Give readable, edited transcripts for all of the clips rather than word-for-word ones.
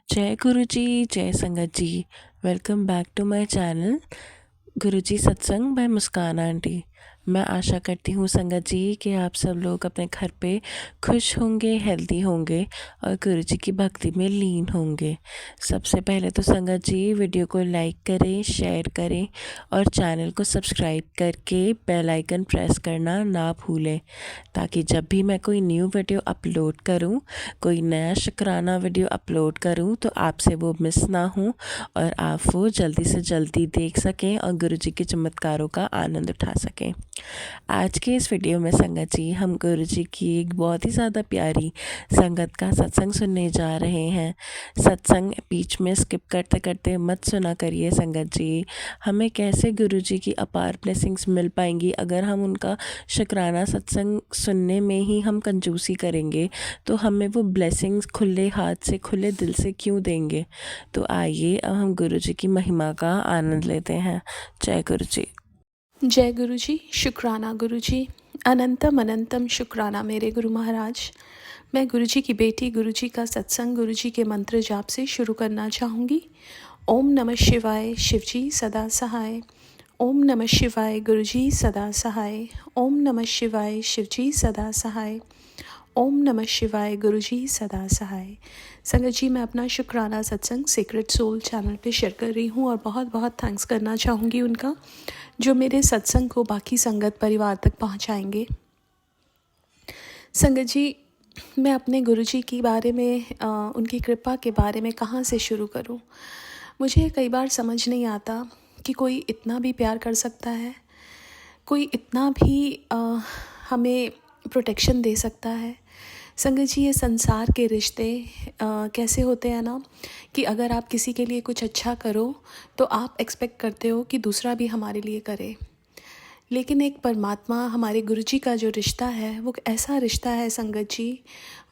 जय गुरु जी, जय संगत जी। Welcome back to my channel Guruji सत्संग बाय मुस्कान आंटी। मैं आशा करती हूँ संगत जी कि आप सब लोग अपने घर पे खुश होंगे, हेल्दी होंगे और गुरुजी की भक्ति में लीन होंगे। सबसे पहले तो संगत जी वीडियो को लाइक करें, शेयर करें और चैनल को सब्सक्राइब करके बेल आइकन प्रेस करना ना भूलें, ताकि जब भी मैं कोई न्यू वीडियो अपलोड करूँ, कोई नया शुक्राना वीडियो अपलोड करूँ तो आपसे वो मिस ना हो और आप वो जल्दी से जल्दी देख सकें और गुरुजी के चमत्कारों का आनंद उठा सकें। आज के इस वीडियो में संगत जी हम गुरुजी की एक बहुत ही ज़्यादा प्यारी संगत का सत्संग सुनने जा रहे हैं। सत्संग बीच में स्किप करते करते मत सुना करिए संगत जी। हमें कैसे गुरुजी की अपार ब्लेसिंग्स मिल पाएंगी अगर हम उनका शुक्राना सत्संग सुनने में ही हम कंजूसी करेंगे, तो हमें वो ब्लेसिंग्स खुले हाथ से खुले दिल से क्यों देंगे। तो आइए अब हम गुरुजी की महिमा का आनंद लेते हैं। जय गुरुजी। जय गुरु जी, शुक्राना गुरु जी, अनंतम अनंतम शुक्राना मेरे गुरु महाराज। मैं गुरु जी की बेटी गुरु जी का सत्संग गुरु जी के मंत्र जाप से शुरू करना चाहूँगी। ओम नमः शिवाय, शिव जी सदा सहाय। ओम नमः शिवाय, गुरु जी सदा सहाय। ओम नमः शिवाय, शिव जी सदा सहाय। ओम नमः शिवाय, गुरु जी सदा सहाय। संगत जी, मैं अपना शुक्राना सत्संग सीक्रेट सोल चैनल पे शेयर कर रही हूँ और बहुत बहुत थैंक्स करना चाहूँगी उनका, जो मेरे सत्संग को बाकी संगत परिवार तक पहुँचाएंगे। संगत जी, मैं अपने गुरु जी के बारे में उनकी कृपा के बारे में कहाँ से शुरू करूँ। मुझे कई बार समझ नहीं आता कि कोई इतना भी प्यार कर सकता है, कोई इतना भी हमें प्रोटेक्शन दे सकता है। संगत जी, ये संसार के रिश्ते कैसे होते हैं ना, कि अगर आप किसी के लिए कुछ अच्छा करो तो आप एक्सपेक्ट करते हो कि दूसरा भी हमारे लिए करे। लेकिन एक परमात्मा हमारे गुरुजी का जो रिश्ता है वो ऐसा रिश्ता है संगत जी,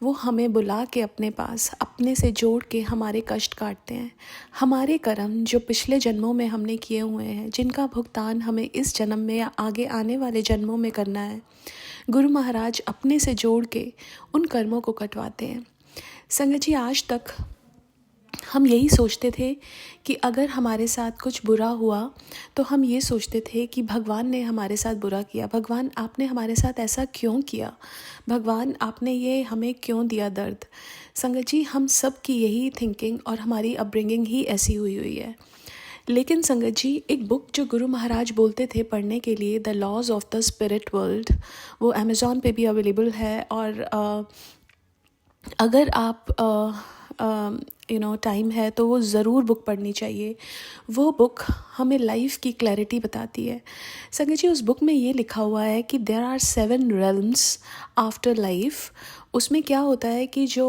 वो हमें बुला के अपने पास अपने से जोड़ के हमारे कष्ट काटते हैं। हमारे कर्म जो पिछले जन्मों में हमने किए हुए हैं, जिनका भुगतान हमें इस जन्म में या आगे आने वाले जन्मों में करना है, गुरु महाराज अपने से जोड़ के उन कर्मों को कटवाते हैं। संगत जी, आज तक हम यही सोचते थे कि अगर हमारे साथ कुछ बुरा हुआ तो हम ये सोचते थे कि भगवान ने हमारे साथ बुरा किया, भगवान आपने हमारे साथ ऐसा क्यों किया, भगवान आपने ये हमें क्यों दिया दर्द। संगत जी, हम सब की यही थिंकिंग और हमारी अपब्रिंगिंग ही ऐसी हुई है। लेकिन संगत जी, एक बुक जो गुरु महाराज बोलते थे पढ़ने के लिए, the laws of the spirit world, वो अमेज़ॉन पे भी अवेलेबल है। और अगर आप टाइम है तो वो ज़रूर बुक पढ़नी चाहिए। वो बुक हमें लाइफ की क्लैरिटी बताती है। संगत जी, उस बुक में ये लिखा हुआ है कि there are 7 realms after life. उसमें क्या होता है कि जो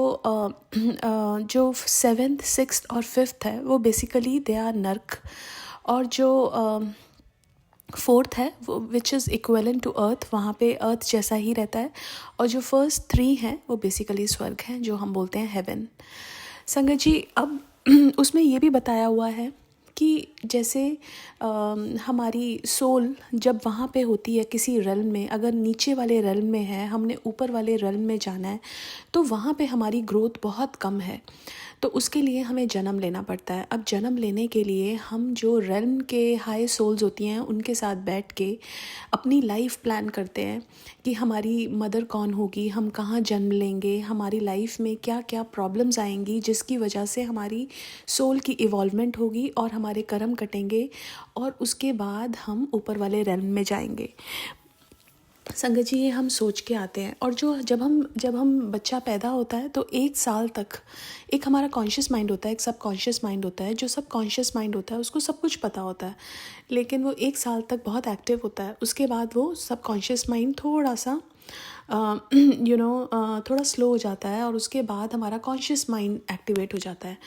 7th 6th और 5th है वो बेसिकली दे आर नर्क, और जो 4th है वो which is equivalent to earth, वहाँ पे अर्थ जैसा ही रहता है। और जो फर्स्ट 3 हैं वो बेसिकली स्वर्ग हैं, जो हम बोलते हैं हेवन। संगत जी, अब उसमें ये भी बताया हुआ है कि जैसे हमारी सोल जब वहाँ पे होती है किसी रेल्म में, अगर नीचे वाले रेल्म में है, हमने ऊपर वाले रेल्म में जाना है, तो वहाँ पे हमारी ग्रोथ बहुत कम है, तो उसके लिए हमें जन्म लेना पड़ता है। अब जन्म लेने के लिए हम जो रेल्म के हाई सोल्स होती हैं उनके साथ बैठ के अपनी लाइफ प्लान करते हैं कि हमारी मदर कौन होगी, हम कहाँ जन्म लेंगे, हमारी लाइफ में क्या क्या प्रॉब्लम्स आएंगी जिसकी वजह से हमारी सोल की इवॉल्वमेंट होगी और हमारे कर्म कटेंगे, और उसके बाद हम ऊपर वाले रेल्म में जाएंगे। संगत जी, ये हम सोच के आते हैं। और जब हम बच्चा पैदा होता है तो 1 साल तक एक हमारा कॉन्शियस माइंड होता है, एक सब कॉन्शियस माइंड होता है। जो सब कॉन्शियस माइंड होता है उसको सब कुछ पता होता है, लेकिन वो 1 साल तक बहुत एक्टिव होता है। उसके बाद वो सब कॉन्शियस माइंड थोड़ा सा थोड़ा स्लो हो जाता है, और उसके बाद हमारा कॉन्शियस माइंड एक्टिवेट हो जाता है।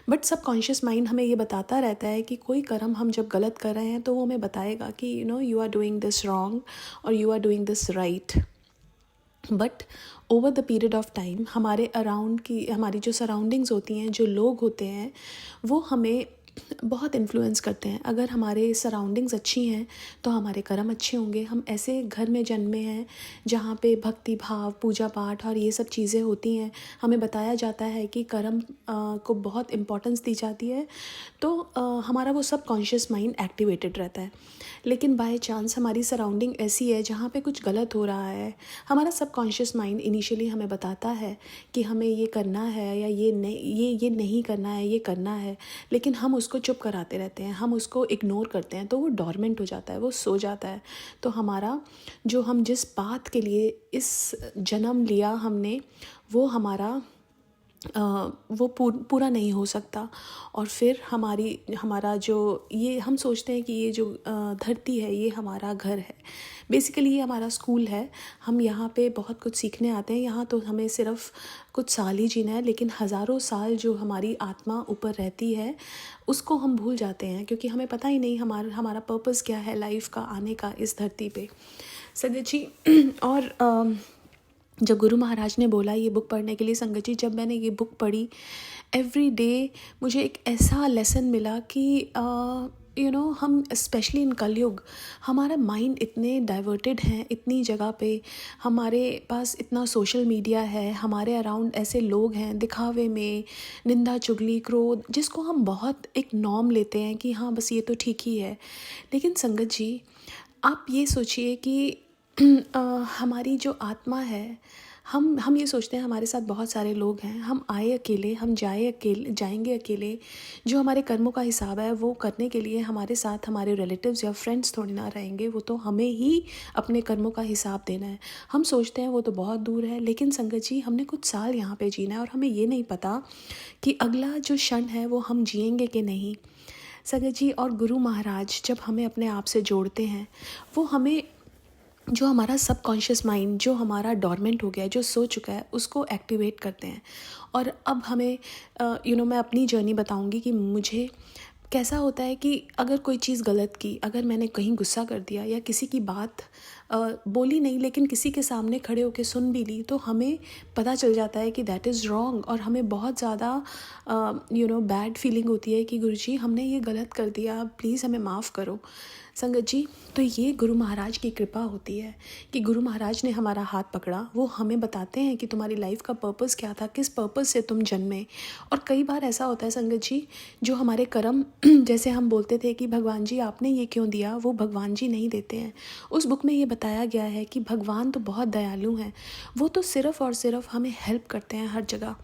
बट सब कॉन्शियस माइंड हमें ये बताता रहता है कि कोई कर्म हम जब गलत कर रहे हैं तो वो हमें बताएगा कि you are doing this wrong और you are doing this right. But over the period of time हमारे अराउंड की हमारी जो सराउंडिंग्स होती हैं, जो लोग होते हैं, वो हमें बहुत इन्फ्लुएंस करते हैं। अगर हमारे सराउंडिंग्स अच्छी हैं तो हमारे कर्म अच्छे होंगे। हम ऐसे घर में जन्मे हैं जहाँ पे भक्ति भाव, पूजा पाठ और ये सब चीज़ें होती हैं। हमें बताया जाता है कि कर्म को बहुत इम्पोर्टेंस दी जाती है, तो हमारा वो सब कॉन्शियस माइंड एक्टिवेटेड रहता है। लेकिन बाय चांस हमारी सराउंडिंग ऐसी है जहाँ पे कुछ गलत हो रहा है, हमारा सब कॉन्शियस माइंड इनिशियली हमें बताता है कि हमें ये करना है या ये नहीं करना है, ये करना है, लेकिन हम उसको चुप कराते रहते हैं, हम उसको इग्नोर करते हैं, तो वो डॉर्मेंट हो जाता है, वो सो जाता है। तो हमारा जो हम जिस बात के लिए इस जन्म लिया हमने, वो हमारा वो पूरा नहीं हो सकता। और फिर हमारा जो ये हम सोचते हैं कि ये जो धरती है ये हमारा घर है, बेसिकली ये हमारा स्कूल है। हम यहाँ पे बहुत कुछ सीखने आते हैं। यहाँ तो हमें सिर्फ कुछ साल ही जीना है, लेकिन हज़ारों साल जो हमारी आत्मा ऊपर रहती है उसको हम भूल जाते हैं, क्योंकि हमें पता ही नहीं हमारा पर्पस क्या है लाइफ का आने का इस धरती पे, संगत जी। और जब गुरु महाराज ने बोला ये बुक पढ़ने के लिए, संगत जी जब मैंने ये बुक पढ़ी, एवरी डे मुझे एक ऐसा लेसन मिला कि हम स्पेशली इन कलयुग हमारा माइंड इतने डाइवर्टेड हैं, इतनी जगह पे हमारे पास इतना सोशल मीडिया है, हमारे अराउंड ऐसे लोग हैं दिखावे में, निंदा चुगली क्रोध, जिसको हम बहुत एक नॉर्म लेते हैं कि हाँ बस ये तो ठीक ही है। लेकिन संगत जी आप ये सोचिए कि हमारी जो आत्मा है, हम ये सोचते हैं हमारे साथ बहुत सारे लोग हैं, हम आए अकेले, हम जाएंगे अकेले। जो हमारे कर्मों का हिसाब है वो करने के लिए हमारे साथ हमारे रिलेटिव्स या फ्रेंड्स थोड़ी ना रहेंगे, वो तो हमें ही अपने कर्मों का हिसाब देना है। हम सोचते हैं वो तो बहुत दूर है, लेकिन संगत जी हमने कुछ साल यहाँ पे जीना है और हमें ये नहीं पता कि अगला जो क्षण है वो हम जिएंगे कि नहीं, संगत जी। और गुरु महाराज जब हमें अपने आप से जोड़ते हैं, वो हमें जो हमारा सबकॉन्शियस माइंड जो हमारा डॉर्मेंट हो गया है, जो सो चुका है, उसको एक्टिवेट करते हैं। और अब हमें मैं अपनी जर्नी बताऊंगी कि मुझे कैसा होता है कि अगर कोई चीज़ गलत की, अगर मैंने कहीं गुस्सा कर दिया या किसी की बात बोली नहीं लेकिन किसी के सामने खड़े होकर सुन भी ली, तो हमें पता चल जाता है कि दैट इज़ रॉन्ग, और हमें बहुत ज़्यादा बैड फीलिंग होती है कि गुरुजी हमने ये गलत कर दिया, प्लीज़ हमें माफ़ करो। संगत जी तो ये गुरु महाराज की कृपा होती है कि गुरु महाराज ने हमारा हाथ पकड़ा, वो हमें बताते हैं कि तुम्हारी लाइफ का पर्पस क्या था, किस पर्पस से तुम जन्मे। और कई बार ऐसा होता है संगत जी, जो हमारे कर्म जैसे हम बोलते थे कि भगवान जी आपने ये क्यों दिया, वो भगवान जी नहीं देते हैं। उस बुक में ये बताया गया है कि भगवान तो बहुत दयालु हैं, वो तो सिर्फ़ और सिर्फ हमें हेल्प करते हैं हर जगह।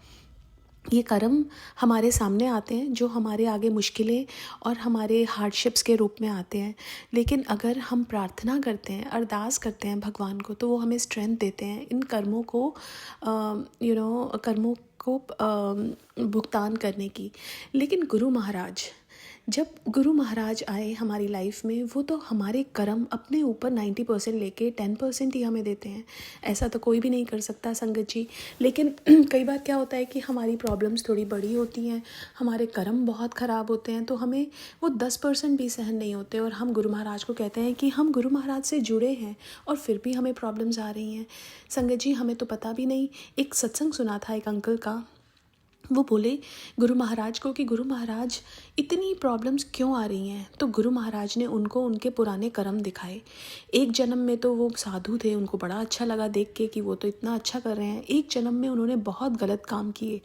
ये कर्म हमारे सामने आते हैं जो हमारे आगे मुश्किलें और हमारे हार्डशिप्स के रूप में आते हैं, लेकिन अगर हम प्रार्थना करते हैं, अरदास करते हैं भगवान को, तो वो हमें स्ट्रेंथ देते हैं इन कर्मों को भुगतान करने की। लेकिन जब गुरु महाराज आए हमारी लाइफ में, वो तो हमारे कर्म अपने ऊपर 90% लेके 10% ही हमें देते हैं। ऐसा तो कोई भी नहीं कर सकता संगत जी। लेकिन कई बार क्या होता है कि हमारी प्रॉब्लम्स थोड़ी बड़ी होती हैं, हमारे कर्म बहुत ख़राब होते हैं, तो हमें वो 10% भी सहन नहीं होते, और हम गुरु महाराज को कहते हैं कि हम गुरु महाराज से जुड़े हैं और फिर भी हमें प्रॉब्लम्स आ रही हैं। संगत जी हमें तो पता भी नहीं। एक सत्संग सुना था एक अंकल का, वो बोले गुरु महाराज को कि गुरु महाराज इतनी प्रॉब्लम्स क्यों आ रही हैं। तो गुरु महाराज ने उनको उनके पुराने कर्म दिखाए। एक जन्म में तो वो साधु थे, उनको बड़ा अच्छा लगा देख के कि वो तो इतना अच्छा कर रहे हैं। एक जन्म में उन्होंने बहुत गलत काम किए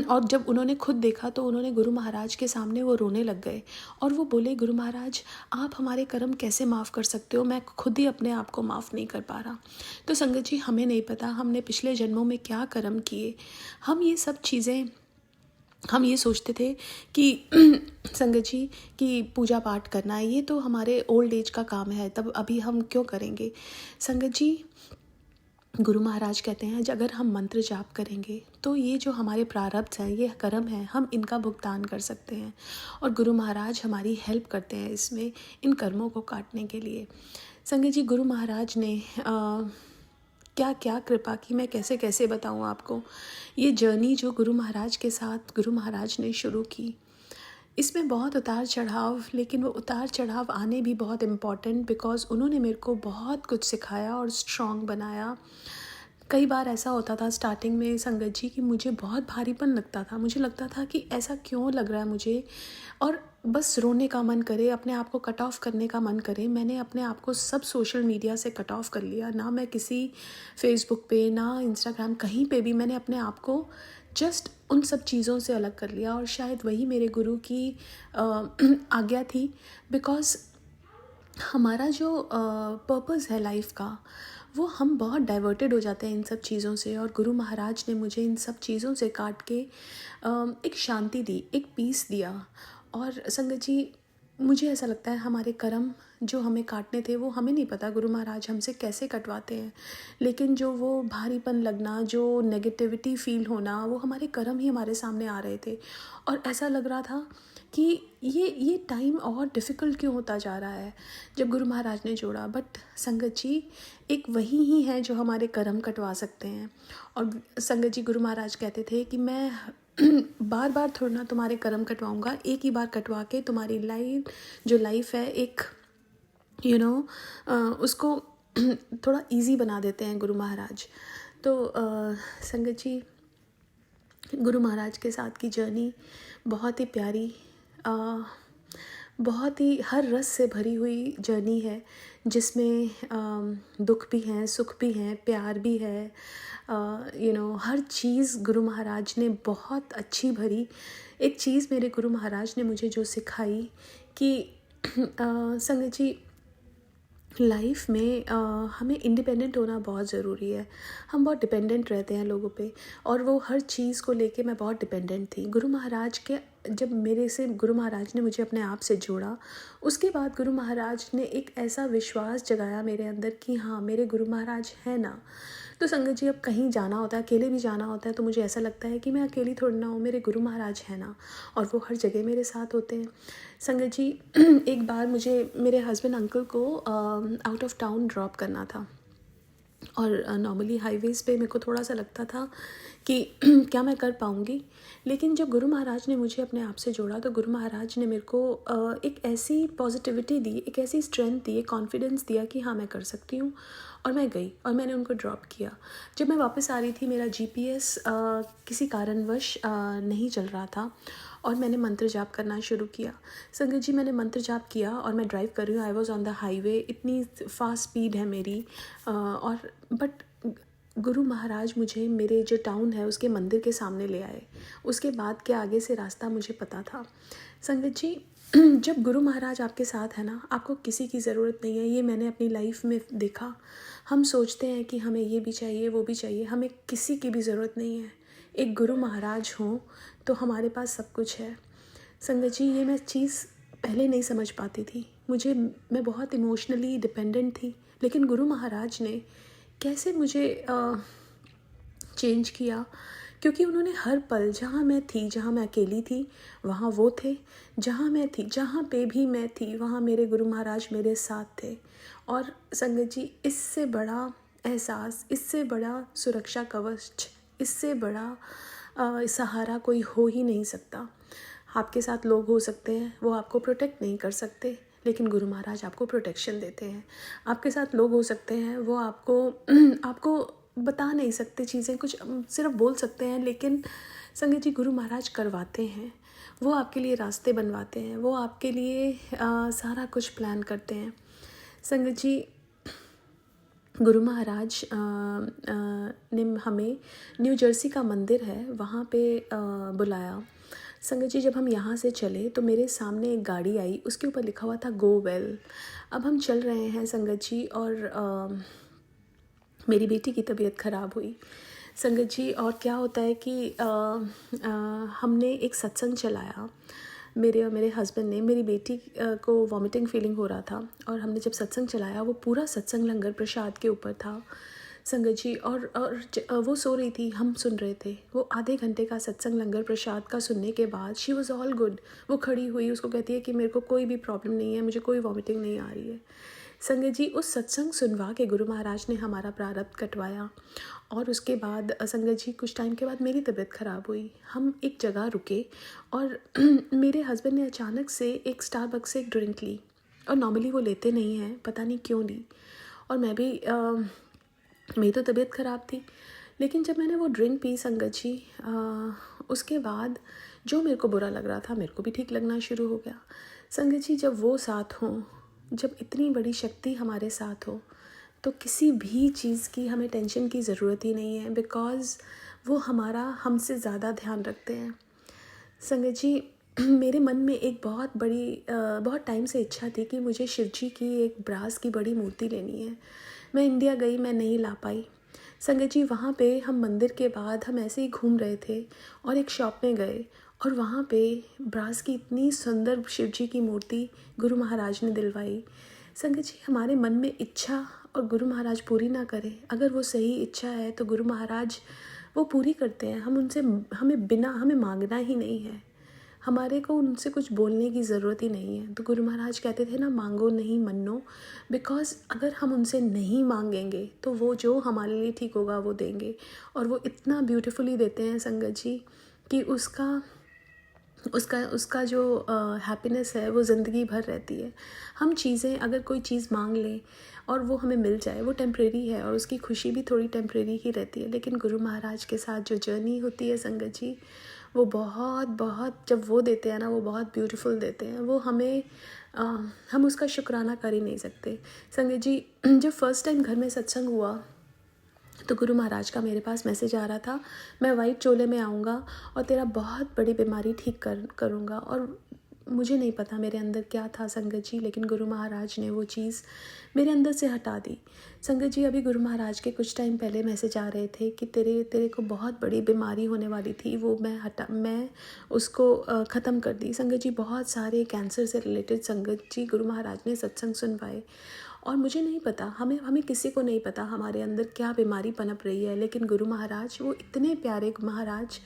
और जब उन्होंने खुद देखा तो उन्होंने गुरु महाराज के सामने वो रोने लग गए और वो बोले गुरु महाराज आप हमारे कर्म कैसे माफ़ कर सकते हो, मैं खुद ही अपने आप को माफ़ नहीं कर पा रहा। तो संगत जी हमें नहीं पता हमने पिछले जन्मों में क्या कर्म किए। हम ये सब चीज़ें हम ये सोचते थे कि संगत जी कि पूजा पाठ करना ये तो हमारे ओल्ड एज का काम है, तब अभी हम क्यों करेंगे। संगत जी गुरु महाराज कहते हैं अगर हम मंत्र जाप करेंगे तो ये जो हमारे प्रारब्ध हैं, ये कर्म हैं, हम इनका भुगतान कर सकते हैं, और गुरु महाराज हमारी हेल्प करते हैं इसमें, इन कर्मों को काटने के लिए। संगत जी गुरु महाराज ने क्या क्या कृपा की, मैं कैसे कैसे बताऊँ आपको। ये जर्नी जो गुरु महाराज के साथ गुरु महाराज ने शुरू की, इसमें बहुत उतार चढ़ाव, लेकिन वो उतार चढ़ाव आने भी बहुत इम्पॉर्टेंट, बिकॉज़ उन्होंने मेरे को बहुत कुछ सिखाया और स्ट्रॉन्ग बनाया। कई बार ऐसा होता था स्टार्टिंग में संगत जी कि मुझे बहुत भारीपन लगता था, मुझे लगता था कि ऐसा क्यों लग रहा है मुझे, और बस रोने का मन करे, अपने आप को कट ऑफ करने का मन करे। मैंने अपने आप को सब सोशल मीडिया से कट ऑफ कर लिया, ना मैं किसी फेसबुक पे ना इंस्टाग्राम कहीं पे भी मैंने अपने आप को जस्ट उन सब चीज़ों से अलग कर लिया। और शायद वही मेरे गुरु की आज्ञा थी, बिकॉज़ हमारा जो पर्पस है लाइफ का, वो हम बहुत डाइवर्टेड हो जाते हैं इन सब चीज़ों से। और गुरु महाराज ने मुझे इन सब चीज़ों से काट के एक शांति दी, एक पीस दिया। और संगत जी, मुझे ऐसा लगता है हमारे कर्म जो हमें काटने थे वो हमें नहीं पता गुरु महाराज हमसे कैसे कटवाते हैं, लेकिन जो वो भारीपन लगना, जो नेगेटिविटी फील होना, वो हमारे कर्म ही हमारे सामने आ रहे थे। और ऐसा लग रहा था कि ये टाइम और डिफ़िकल्ट क्यों होता जा रहा है जब गुरु महाराज ने जोड़ा। बट संगत जी, एक वही ही है जो हमारे कर्म कटवा सकते हैं। और संगत जी, गुरु महाराज कहते थे कि मैं बार बार थोड़ा ना तुम्हारे कर्म कटवाऊँगा, एक ही बार कटवा के तुम्हारी लाइफ है एक उसको थोड़ा इजी बना देते हैं गुरु महाराज। तो संगत जी, गुरु महाराज के साथ की जर्नी बहुत ही प्यारी, बहुत ही हर रस से भरी हुई जर्नी है, जिसमें दुख भी हैं, सुख भी हैं, प्यार भी है। हर चीज़ गुरु महाराज ने बहुत अच्छी भरी। एक चीज़ मेरे गुरु महाराज ने मुझे जो सिखाई कि संगत जी, लाइफ में हमें इंडिपेंडेंट होना बहुत ज़रूरी है। हम बहुत डिपेंडेंट रहते हैं लोगों पे, और वो हर चीज़ को लेके मैं बहुत डिपेंडेंट थी। गुरु महाराज के जब मेरे से गुरु महाराज ने मुझे अपने आप से जोड़ा, उसके बाद गुरु महाराज ने एक ऐसा विश्वास जगाया मेरे अंदर कि हाँ, मेरे गुरु महाराज हैं ना। तो संगत जी, अब कहीं जाना होता है, अकेले भी जाना होता है, तो मुझे ऐसा लगता है कि मैं अकेली थोड़ी ना हूँ, मेरे गुरु महाराज हैं ना, और वो हर जगह मेरे साथ होते हैं। संगत जी, एक बार मुझे मेरे हस्बैंड अंकल को आउट ऑफ टाउन ड्रॉप करना था, और नॉर्मली हाईवेज़ पे मेरे को थोड़ा सा लगता था कि क्या मैं कर पाऊँगी। लेकिन जब गुरु महाराज ने मुझे अपने आप से जोड़ा, तो गुरु महाराज ने मेरे को एक ऐसी पॉजिटिविटी दी, एक ऐसी स्ट्रेंथ दी, एक कॉन्फिडेंस दिया कि हाँ, मैं कर सकती हूँ। और मैं गई और मैंने उनको ड्रॉप किया। जब मैं वापस आ रही थी, मेरा जीपीएस किसी कारणवश नहीं चल रहा था, और मैंने मंत्र जाप करना शुरू किया। संगत जी, मैंने मंत्र जाप किया और मैं ड्राइव कर रही हूँ, I was on the highway, इतनी फास्ट स्पीड है मेरी, और बट गुरु महाराज मुझे मेरे जो टाउन है उसके मंदिर के सामने ले आए। उसके बाद के आगे से रास्ता मुझे पता था। संगत जी, जब गुरु महाराज आपके साथ है ना, आपको किसी की ज़रूरत नहीं है। ये मैंने अपनी लाइफ में देखा। हम सोचते हैं कि हमें ये भी चाहिए, वो भी चाहिए, हमें किसी की भी ज़रूरत नहीं है। एक गुरु महाराज हों तो हमारे पास सब कुछ है। संगत जी, ये मैं चीज़ पहले नहीं समझ पाती थी। मैं बहुत इमोशनली डिपेंडेंट थी, लेकिन गुरु महाराज ने कैसे मुझे चेंज किया, क्योंकि उन्होंने हर पल, जहाँ मैं थी, जहाँ मैं अकेली थी, वहाँ वो थे, जहाँ मैं थी, जहाँ पे भी मैं थी, वहाँ मेरे गुरु महाराज मेरे साथ थे। और संगत जी, इससे बड़ा एहसास, इससे बड़ा सुरक्षा कवच, इससे बड़ा सहारा कोई हो ही नहीं सकता। आपके साथ लोग हो सकते हैं, वो आपको प्रोटेक्ट नहीं कर सकते, लेकिन गुरु महाराज आपको प्रोटेक्शन देते हैं। आपके साथ लोग हो सकते हैं, वो आपको बता नहीं सकते चीज़ें, कुछ सिर्फ बोल सकते हैं, लेकिन संगत जी, गुरु महाराज करवाते हैं। वो आपके लिए रास्ते बनवाते हैं, वो आपके लिए सारा कुछ प्लान करते हैं। संगत जी, गुरु महाराज ने हमें न्यू जर्सी का मंदिर है वहाँ पे बुलाया। संगत जी, जब हम यहाँ से चले तो मेरे सामने एक गाड़ी आई, उसके ऊपर लिखा हुआ था गो वेल। अब हम चल रहे हैं संगत जी, और मेरी बेटी की तबीयत ख़राब हुई संगत जी। और क्या होता है कि हमने एक सत्संग चलाया, मेरे और मेरे हस्बैंड ने। मेरी बेटी को वॉमिटिंग फीलिंग हो रहा था, और हमने जब सत्संग चलाया, वो पूरा सत्संग लंगर प्रसाद के ऊपर था संगत जी। और वो सो रही थी, हम सुन रहे थे। वो आधे घंटे का सत्संग लंगर प्रसाद का सुनने के बाद शी वॉज़ ऑल गुड। वो खड़ी हुई, उसको कहती है कि मेरे को कोई भी प्रॉब्लम नहीं है, मुझे कोई वॉमिटिंग नहीं आ रही है। संगत जी, उस सत्संग सुनवा के गुरु महाराज ने हमारा प्रारब्ध कटवाया। और उसके बाद संगत जी, कुछ टाइम के बाद मेरी तबीयत ख़राब हुई। हम एक जगह रुके, और मेरे हस्बैंड ने अचानक से एक स्टारबक्स से एक ड्रिंक ली, और नॉर्मली वो लेते नहीं हैं, पता नहीं क्यों ली। और मैं भी मेरी तो तबीयत ख़राब थी, लेकिन जब मैंने वो ड्रिंक पी संगत जी, उसके बाद जो मेरे को बुरा लग रहा था मेरे को भी ठीक लगना शुरू हो गया। संगत जी, जब वो साथ हों, जब इतनी बड़ी शक्ति हमारे साथ हो, तो किसी भी चीज़ की हमें टेंशन की ज़रूरत ही नहीं है, बिकॉज़ वो हमारा हमसे ज़्यादा ध्यान रखते हैं। संगत जी, मेरे मन में एक बहुत टाइम से इच्छा थी कि मुझे शिव जी की एक ब्रास की बड़ी मूर्ति लेनी है। मैं इंडिया गई, मैं नहीं ला पाई। संगत जी, वहाँ पे हम मंदिर के बाद हम ऐसे ही घूम रहे थे और एक शॉप में गए और वहाँ पे ब्रास की इतनी सुंदर शिव जी की मूर्ति गुरु महाराज ने दिलवाई। संगत जी, हमारे मन में इच्छा और गुरु महाराज पूरी ना करें, अगर वो सही इच्छा है तो गुरु महाराज वो पूरी करते हैं। हमें मांगना ही नहीं है, हमारे को उनसे कुछ बोलने की ज़रूरत ही नहीं है। तो गुरु महाराज कहते थे ना, मांगो नहीं मन्नो, बिकॉज़ अगर हम उनसे नहीं मांगेंगे तो वो जो हमारे लिए ठीक होगा वो देंगे, और वो इतना ब्यूटीफुली देते हैं संगत जी कि उसका उसका उसका जो हैप्पीनेस है वो ज़िंदगी भर रहती है। हम चीज़ें, अगर कोई चीज़ मांग लें और वो हमें मिल जाए, वो टेम्परेरी है और उसकी खुशी भी थोड़ी टेम्परेरी ही रहती है, लेकिन गुरु महाराज के साथ जो जर्नी होती है संगत जी, वो बहुत बहुत, जब वो देते हैं ना, वो बहुत ब्यूटीफुल देते हैं। वो हमें हम उसका शुक्राना कर ही नहीं सकते। संगत जी, जब फर्स्ट टाइम घर में सत्संग हुआ तो गुरु महाराज का मेरे पास मैसेज आ रहा था, मैं वाइट चोले में आऊँगा और तेरा बहुत बड़ी बीमारी ठीक करूँगा। और मुझे नहीं पता मेरे अंदर क्या था संगत जी, लेकिन गुरु महाराज ने वो चीज़ मेरे अंदर से हटा दी। संगत जी, अभी गुरु महाराज के कुछ टाइम पहले मैसेज आ रहे थे कि तेरे को बहुत बड़ी बीमारी होने वाली थी, वो मैं उसको ख़त्म कर दी। संगत जी, बहुत सारे कैंसर से रिलेटेड संगत जी गुरु महाराज ने सत्संग सुनवाए, और मुझे नहीं पता, हमें हमें किसी को नहीं पता हमारे अंदर क्या बीमारी पनप रही है, लेकिन गुरु महाराज वो इतने प्यारे महाराज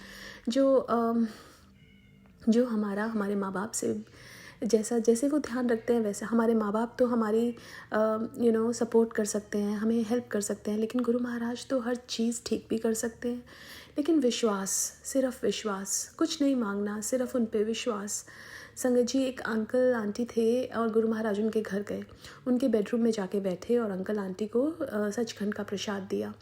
जो हमारे माँ बाप से जैसे वो ध्यान रखते हैं, वैसे हमारे माँ बाप तो हमारी सपोर्ट कर सकते हैं, हमें हेल्प कर सकते हैं, लेकिन गुरु महाराज तो हर चीज़ ठीक भी कर सकते हैं। लेकिन विश्वास, सिर्फ विश्वास, कुछ नहीं मांगना, सिर्फ उन पे विश्वास। संगत जी, एक अंकल आंटी थे और गुरु महाराज उनके घर गए, उनके बेडरूम में जाके बैठे और अंकल आंटी को सचखंड का प्रसाद दिया।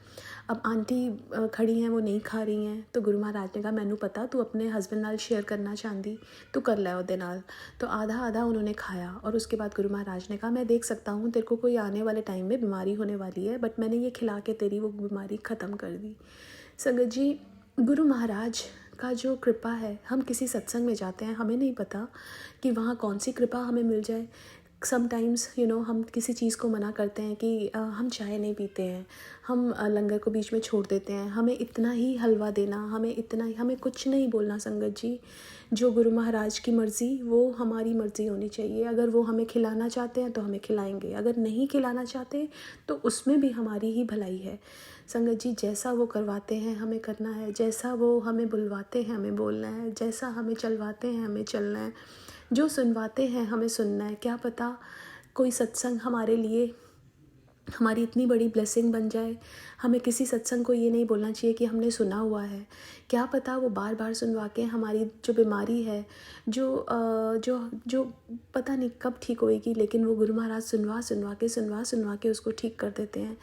अब आंटी खड़ी हैं, वो नहीं खा रही हैं, तो गुरु महाराज ने कहा, मैनू पता तू अपने हस्बैंड नाल शेयर करना चाहती, तू कर लै ओहदे नाल। तो आधा आधा उन्होंने खाया और उसके बाद गुरु महाराज ने कहा, मैं देख सकता हूँ तेरे को कोई आने वाले टाइम में बीमारी होने वाली है, बट मैंने ये खिला के तेरी वो बीमारी ख़त्म कर दी। संगत जी, गुरु महाराज का जो कृपा है, हम किसी सत्संग में जाते हैं, हमें नहीं पता कि वहाँ कौन सी कृपा हमें मिल जाए। समटाइम्स हम किसी चीज़ को मना करते हैं कि हम चाय नहीं पीते हैं, हम लंगर को बीच में छोड़ देते हैं, हमें इतना ही हलवा देना, हमें कुछ नहीं बोलना। संगत जी, जो गुरु महाराज की मर्ज़ी वो हमारी मर्ज़ी होनी चाहिए। अगर वो हमें खिलाना चाहते हैं तो हमें खिलाएंगे, अगर नहीं खिलाना चाहते तो उसमें भी हमारी ही भलाई है। संगत जी, जैसा वो करवाते हैं हमें करना है, जैसा वो हमें बुलवाते हैं हमें बोलना है, जैसा हमें चलवाते हैं हमें चलना है, जो सुनवाते हैं हमें सुनना है। क्या पता कोई सत्संग हमारे लिए हमारी इतनी बड़ी ब्लेसिंग बन जाए। हमें किसी सत्संग को ये नहीं बोलना चाहिए कि हमने सुना हुआ है, क्या पता वो बार बार सुनवा के हमारी जो बीमारी है, जो पता नहीं कब ठीक होएगी, लेकिन वो गुरु महाराज सुनवा के उसको ठीक कर देते हैं।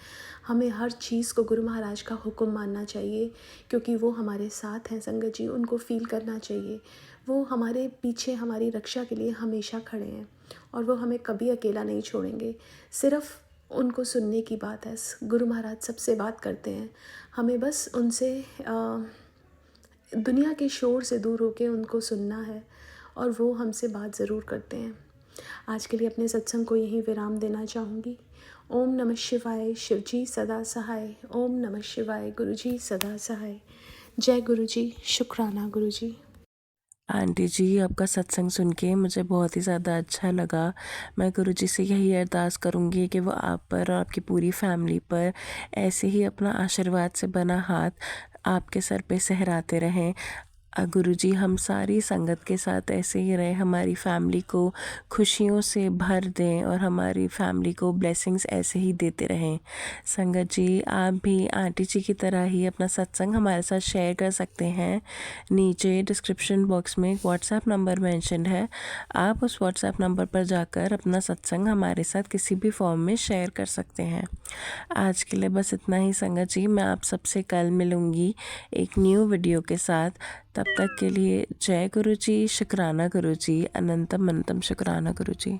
हमें हर चीज़ को गुरु महाराज का हुक्म मानना चाहिए, क्योंकि वो हमारे साथ हैं संगत जी, उनको फील करना चाहिए। वो हमारे पीछे हमारी रक्षा के लिए हमेशा खड़े हैं और वो हमें कभी अकेला नहीं छोड़ेंगे। सिर्फ़ उनको सुनने की बात है। गुरु महाराज सबसे बात करते हैं, हमें बस उनसे दुनिया के शोर से दूर होकर उनको सुनना है और वो हमसे बात ज़रूर करते हैं। आज के लिए अपने सत्संग को यहीं विराम देना चाहूँगी। ओम नमः शिवाय, शिव जी सदा सहाय। ओम नमः शिवाय, गुरु जी सदा सहाय। जय गुरु जी, शुक्राना गुरु जी। आंटी जी, आपका सत्संग सुन के मुझे बहुत ही ज़्यादा अच्छा लगा। मैं गुरुजी से यही अरदास करूँगी कि वो आप पर और आपकी पूरी फैमिली पर ऐसे ही अपना आशीर्वाद से बना हाथ आपके सर पे सहराते रहें। गुरुजी हम सारी संगत के साथ ऐसे ही रहें, हमारी फैमिली को खुशियों से भर दें और हमारी फैमिली को ब्लेसिंग्स ऐसे ही देते रहें। संगत जी आप भी आंटी जी की तरह ही अपना सत्संग हमारे साथ शेयर कर सकते हैं। नीचे डिस्क्रिप्शन बॉक्स में एक व्हाट्सएप नंबर मेंशन है, आप उस व्हाट्सएप नंबर पर जाकर अपना सत्संग हमारे साथ किसी भी फॉर्म में शेयर कर सकते हैं। आज के लिए बस इतना ही संगत जी, मैं आप सबसे कल मिलूँगी एक न्यू वीडियो के साथ। तब तक के लिए जय गुरु जी, शुक्राना गुरु जी, अनंतम अनंतम शुक्राना गुरु जी।